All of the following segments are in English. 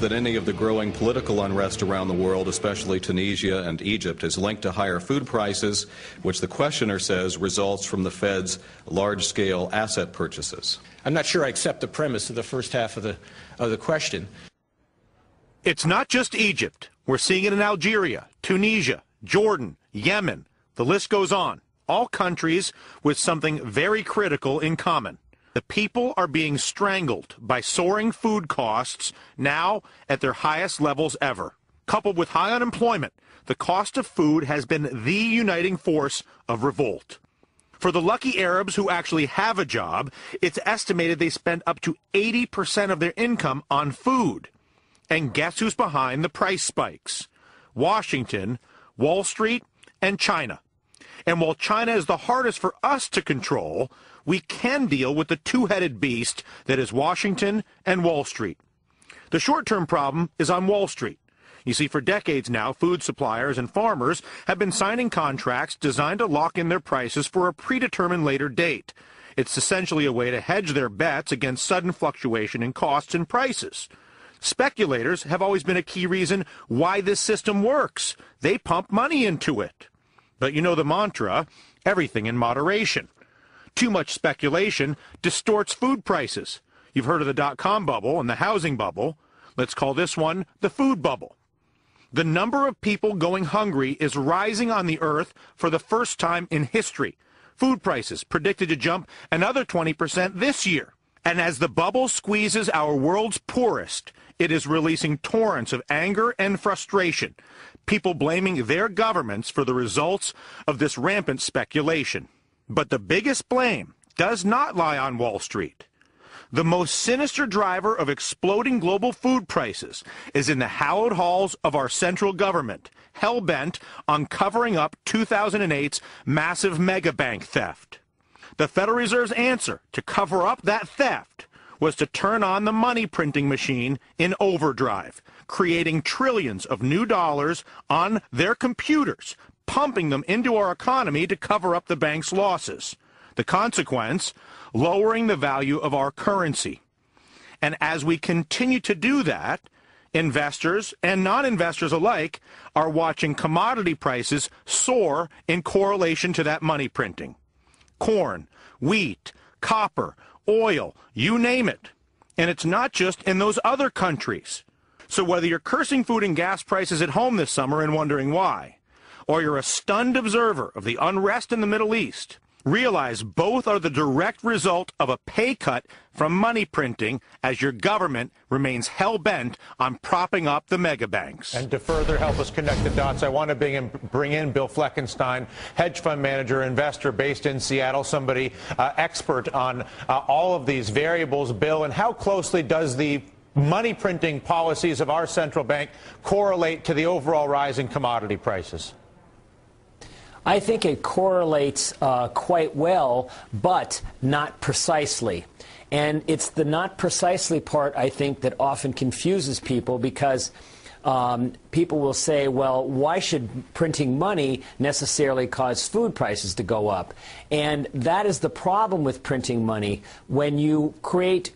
that any of the growing political unrest around the world, especially Tunisia and Egypt, is linked to higher food prices, which the questioner says results from the Fed's large-scale asset purchases? I'm not sure I accept the premise of the first half of the question. It's not just Egypt. We're seeing it in Algeria, Tunisia, Jordan, Yemen. The list goes on. All countries with something very critical in common. The people are being strangled by soaring food costs now at their highest levels ever. Coupled with high unemployment, the cost of food has been the uniting force of revolt. For the lucky Arabs who actually have a job, it's estimated they spend up to 80% of their income on food. And guess who's behind the price spikes? Washington, Wall Street, and China. And while China is the hardest for us to control, we can deal with the two-headed beast that is Washington and Wall Street. The short-term problem is on Wall Street. You see, for decades now, food suppliers and farmers have been signing contracts designed to lock in their prices for a predetermined later date. It's essentially a way to hedge their bets against sudden fluctuation in costs and prices. Speculators have always been a key reason why this system works. They pump money into it. But you know the mantra, everything in moderation. Too much speculation distorts food prices. You've heard of the dot-com bubble and the housing bubble. Let's call this one the food bubble. The number of people going hungry is rising on the earth for the first time in history. Food prices predicted to jump another 20% this year. And as the bubble squeezes our world's poorest, it is releasing torrents of anger and frustration, people blaming their governments for the results of this rampant speculation. But the biggest blame does not lie on Wall Street. The most sinister driver of exploding global food prices is in the hallowed halls of our central government, hell-bent on covering up 2008's massive mega bank theft. The Federal Reserve's answer to cover up that theft was to turn on the money printing machine in overdrive, creating trillions of new dollars on their computers, pumping them into our economy to cover up the bank's losses. The consequence, lowering the value of our currency. And as we continue to do that, investors and non-investors alike are watching commodity prices soar in correlation to that money printing. Corn, wheat, copper, oil, you name it. And it's not just in those other countries. So whether you're cursing food and gas prices at home this summer and wondering why, or you're a stunned observer of the unrest in the Middle East, realize both are the direct result of a pay cut from money printing as your government remains hell-bent on propping up the mega banks. And to further help us connect the dots, I want to bring in Bill Fleckenstein, hedge fund manager, investor based in Seattle, somebody expert on all of these variables. Bill, and how closely does the money printing policies of our central bank correlate to the overall rise in commodity prices? I think it correlates quite well, but not precisely. And it's the not precisely part, I think, that often confuses people, because people will say, well, why should printing money necessarily cause food prices to go up? And that is the problem with printing money. When you create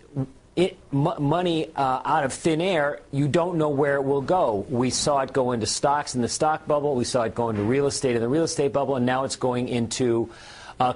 money out of thin air, you don't know where it will go. We saw it go into stocks in the stock bubble. We saw it go into real estate in the real estate bubble, and now it's going into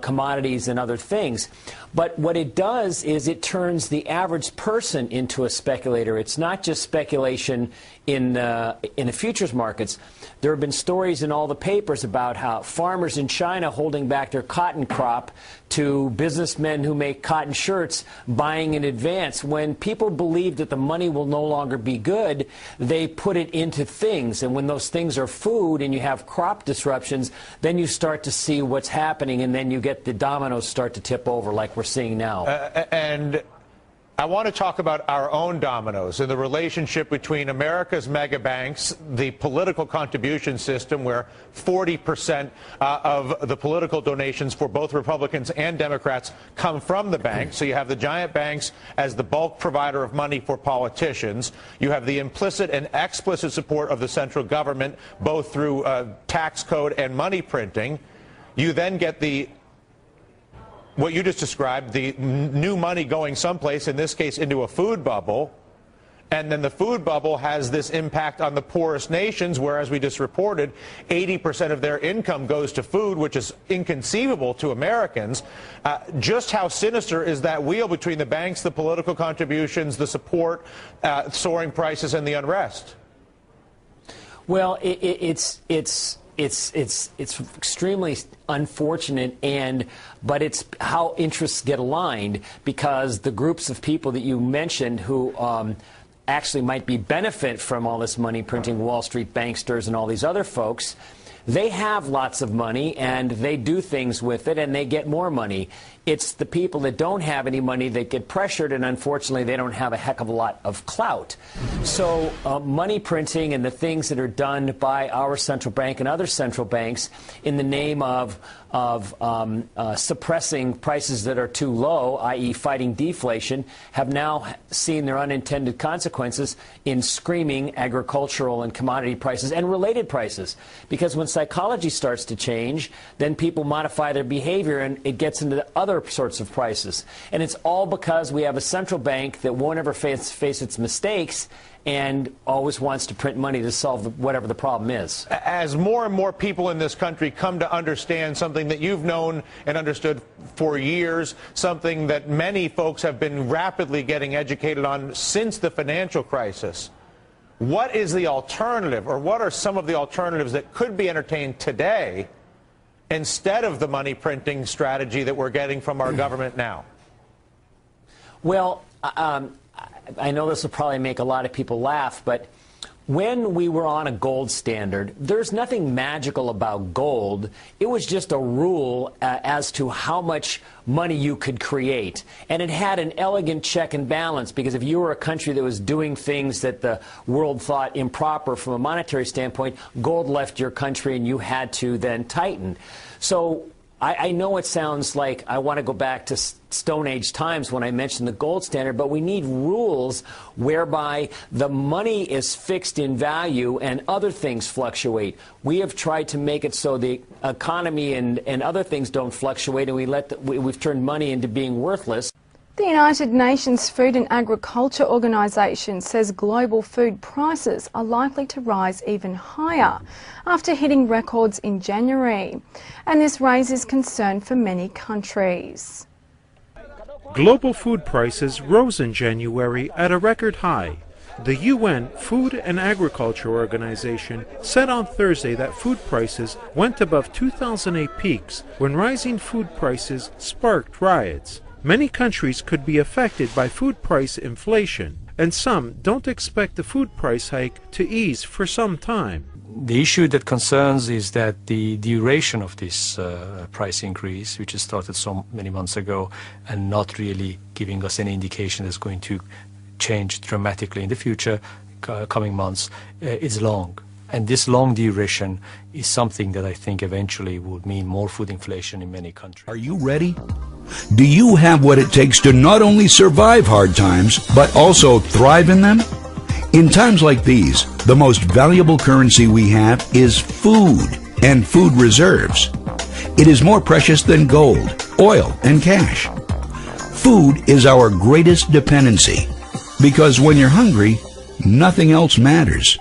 commodities and other things. But what it does is it turns the average person into a speculator. It's not just speculation in the futures markets. There have been stories in all the papers about how farmers in China holding back their cotton crop to businessmen who make cotton shirts buying in advance. When people believe that the money will no longer be good, they put it into things. And when those things are food and you have crop disruptions, then you start to see what's happening, and then you get the dominoes start to tip over like we're seeing now. And I want to talk about our own dominoes and the relationship between America's mega banks, the political contribution system, where 40% of the political donations for both Republicans and Democrats come from the banks. So you have the giant banks as the bulk provider of money for politicians. You have the implicit and explicit support of the central government, both through tax code and money printing. You then get what you just described, the new money going someplace, in this case into a food bubble. And then the food bubble has this impact on the poorest nations, where, as we just reported, 80% of their income goes to food, which is inconceivable to Americans. Just how sinister is that wheel between the banks, the political contributions, the support, soaring prices, and the unrest? Well, it's extremely unfortunate, but it's how interests get aligned, because the groups of people that you mentioned who actually might be benefit from all this money printing, Wall Street banksters and all these other folks, they have lots of money and they do things with it and they get more money. It's the people that don't have any money that get pressured, and unfortunately they don't have a heck of a lot of clout. So money printing and the things that are done by our central bank and other central banks in the name of suppressing prices that are too low, i.e. fighting deflation, have now seen their unintended consequences in screaming agricultural and commodity prices and related prices. Because when psychology starts to change, then people modify their behavior and it gets into other sorts of prices. And it's all because we have a central bank that won't ever face its mistakes and always wants to print money to solve whatever the problem is. As more and more people in this country come to understand something that you've known and understood for years, something that many folks have been rapidly getting educated on since the financial crisis, what is the alternative, or what are some of the alternatives that could be entertained today instead of the money printing strategy that we're getting from our government now? Well, I know this will probably make a lot of people laugh, but when we were on a gold standard, there's nothing magical about gold. It was just a rule as to how much money you could create. And it had an elegant check and balance, because if you were a country that was doing things that the world thought improper from a monetary standpoint, gold left your country and you had to then tighten. So I know it sounds like I want to go back to Stone Age times when I mentioned the gold standard, but we need rules whereby the money is fixed in value and other things fluctuate. We have tried to make it so the economy and other things don't fluctuate, and we've turned money into being worthless. The United Nations Food and Agriculture Organization says global food prices are likely to rise even higher after hitting records in January, and this raises concern for many countries. Global food prices rose in January at a record high. The UN Food and Agriculture Organization said on Thursday that food prices went above 2008 peaks when rising food prices sparked riots. Many countries could be affected by food price inflation, and some don't expect the food price hike to ease for some time. The issue that concerns is that the duration of this price increase, which has started so many months ago and not really giving us any indication that it's going to change dramatically in the future, coming months, is long. And this long duration is something that I think eventually would mean more food inflation in many countries. Are you ready? Do you have what it takes to not only survive hard times, but also thrive in them? In times like these, the most valuable currency we have is food and food reserves. It is more precious than gold, oil, and cash. Food is our greatest dependency, because when you're hungry, nothing else matters.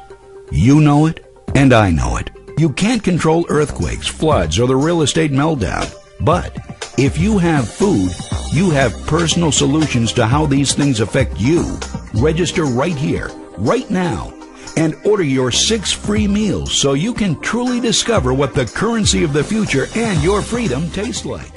You know it, and I know it. You can't control earthquakes, floods, or the real estate meltdown. But if you have food, you have personal solutions to how these things affect you. Register right here, right now, and order your 6 free meals so you can truly discover what the currency of the future and your freedom taste like.